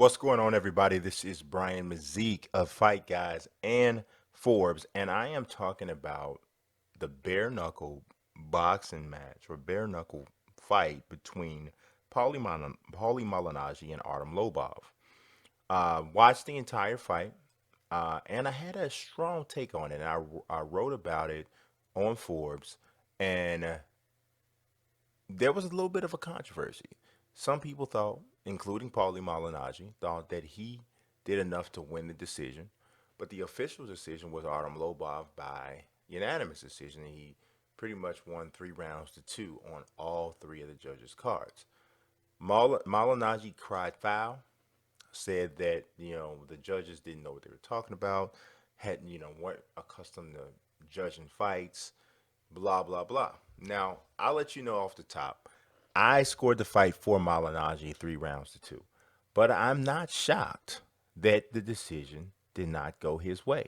What's going on, everybody? This is Brian Mazik of Fight Guys and Forbes, and I am talking about the bare knuckle boxing match or bare knuckle fight between Paulie Malignaggi and Artem Lobov. Watched the entire fight, and I had a strong take on it. And I wrote about it on Forbes, and there was a little bit of a controversy. Some people thought, including Paulie Malignaggi, thought that he did enough to win the decision, but the official decision was Artem Lobov by unanimous decision. He pretty much won 3 rounds to 2 on all three of the judges' cards. Malignaggi cried foul, said that the judges didn't know what they were talking about, hadn't weren't accustomed to judging fights, blah blah blah. Now I'll let you know off the top. I scored the fight for Malignaggi 3 rounds to 2, but I'm not shocked that the decision did not go his way.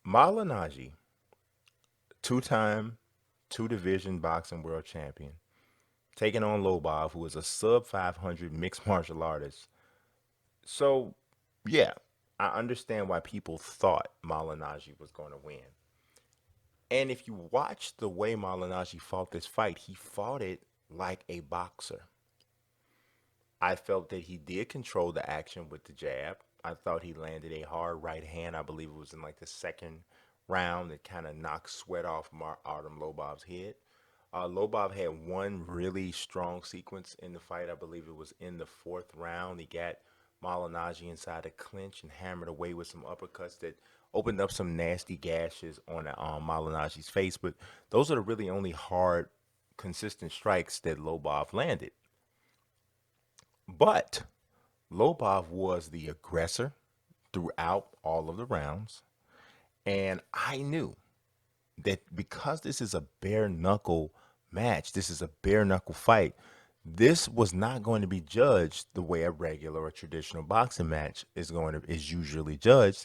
Malignaggi, two-time, two-division boxing world champion, taking on Lobov, who is a sub 500 mixed martial artist. So, yeah, I understand why people thought Malignaggi was going to win. And if you watch the way Malignaggi fought this fight, he fought it like a boxer. I felt that he did control the action with the jab. I thought he landed a hard right hand. I believe it was in like the second round that kind of knocked sweat off Artem Lobov's head. Lobov had one really strong sequence in the fight. I believe it was in the fourth round. He got Malignaggi inside the clinch and hammered away with some uppercuts that opened up some nasty gashes on Malignaggi's face. But those are the really only hard, consistent strikes that Lobov landed. But Lobov was the aggressor throughout all of the rounds. And I knew that because this is a bare knuckle match, this is a bare knuckle fight, this was not going to be judged the way a regular or traditional boxing match is usually judged.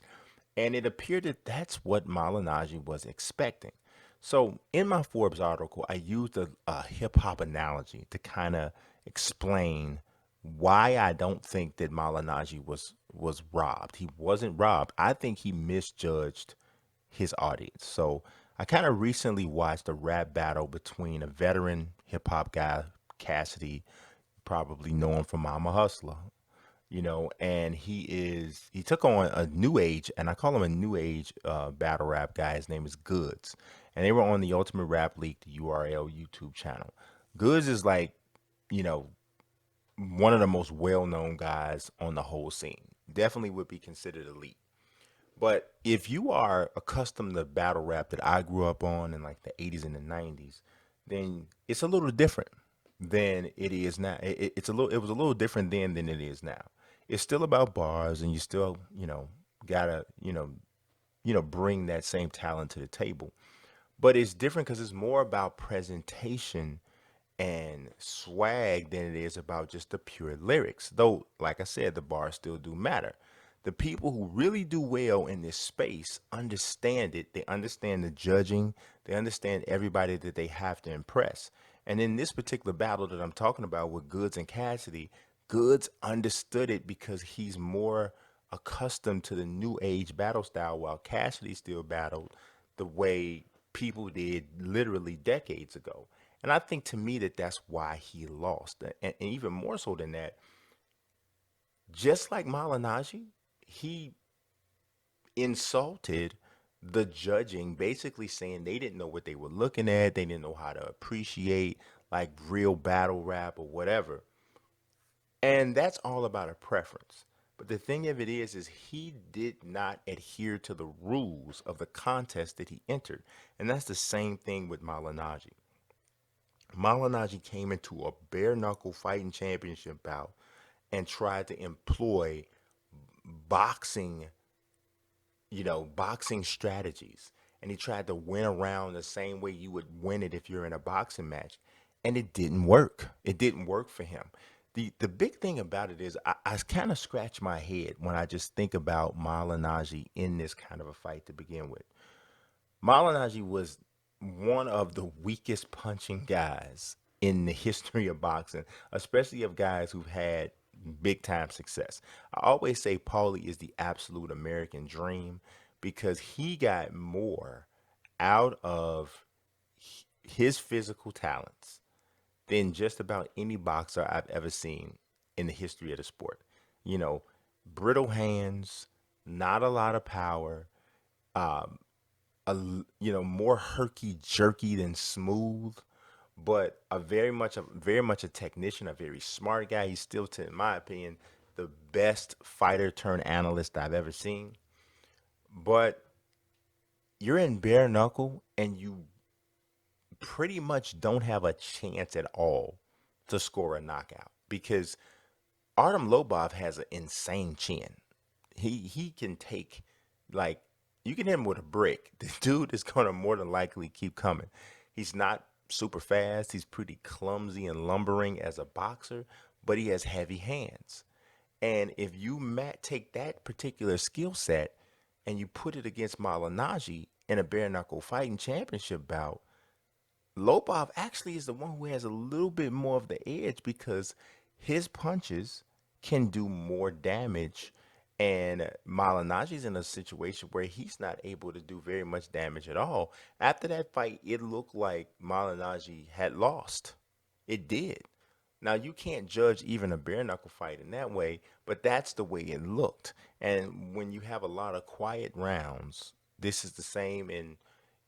And it appeared that that's what Malignaggi was expecting. So in my Forbes article, I used a hip hop analogy to kind of explain why I don't think that Malignaggi was robbed. He wasn't robbed. I think he misjudged his audience. So I kind of recently watched a rap battle between a veteran hip hop guy, Cassidy, probably know him from Mama Hustler, and he took on a new age, and I call him a new age battle rap guy. His name is Goods, and they were on the Ultimate Rap League, the URL YouTube channel. Goods is like, you know, one of the most well known guys on the whole scene. Definitely would be considered elite. But if you are accustomed to battle rap that I grew up on in like the 80s and the 90s, then it's a little different than it is now. It was a little different then than it is now. It's still about bars, and you still, gotta, bring that same talent to the table. But it's different because it's more about presentation and swag than it is about just the pure lyrics. Though, like I said, the bars still do matter. The people who really do well in this space understand it. They understand the judging. They understand everybody that they have to impress. And in this particular battle that I'm talking about with Goods and Cassidy, Goods understood it because he's more accustomed to the new age battle style, while Cassidy still battled the way people did literally decades ago. And I think, to me, that that's why he lost. And even more so than that, just like Malignaggi, he insulted the judging, basically saying they didn't know what they were looking at. They didn't know how to appreciate like real battle rap or whatever. And that's all about a preference. But the thing of it is he did not adhere to the rules of the contest that he entered. And that's the same thing with Malignaggi. Malignaggi came into a bare knuckle fighting championship bout and tried to employ boxing, boxing strategies. And he tried to win around the same way you would win it if you're in a boxing match. And it didn't work. It didn't work for him. The big thing about it is I kind of scratch my head when I just think about Malignaggi in this kind of a fight to begin with. Malignaggi was one of the weakest punching guys in the history of boxing, especially of guys who've had big time success. I always say Paulie is the absolute American dream because he got more out of his physical talents than just about any boxer I've ever seen in the history of the sport. You know, brittle hands, not a lot of power, more herky jerky than smooth, but very much a technician, a very smart guy. He's still, in my opinion, the best fighter turned analyst I've ever seen. But you're in bare knuckle and you pretty much don't have a chance at all to score a knockout because Artem Lobov has an insane chin. He can take, like, you can hit him with a brick. The dude is gonna more than likely keep coming. He's not super fast. He's pretty clumsy and lumbering as a boxer, but he has heavy hands. And if you take that particular skill set and you put it against Malignaggi in a bare knuckle fighting championship bout, Lobov actually is the one who has a little bit more of the edge because his punches can do more damage. And Malignaggi's in a situation where he's not able to do very much damage at all. After that fight, it looked like Malignaggi had lost. It did. Now, you can't judge even a bare knuckle fight in that way, but that's the way it looked. And when you have a lot of quiet rounds, this is the same in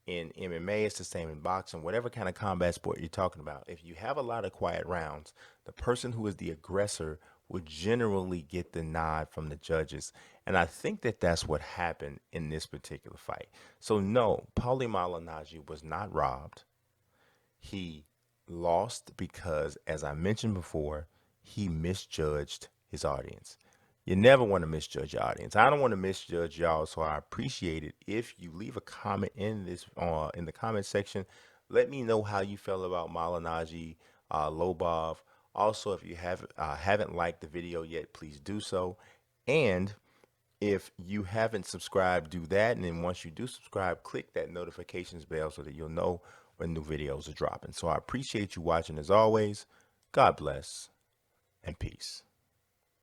MMA, it's the same in boxing, whatever kind of combat sport you're talking about. If you have a lot of quiet rounds, the person who is the aggressor would generally get the nod from the judges. And I think that that's what happened in this particular fight. So, no, Paulie Malignaggi was not robbed. He lost because, as I mentioned before, he misjudged his audience. You never want to misjudge your audience. I don't want to misjudge y'all, so I appreciate it if you leave a comment in the comment section. Let me know how you feel about Malignaggi, Lobov. Also, if you haven't liked the video yet, please do so. And if you haven't subscribed, do that. And then once you do subscribe, click that notifications bell so that you'll know when new videos are dropping. So I appreciate you watching as always. God bless and peace.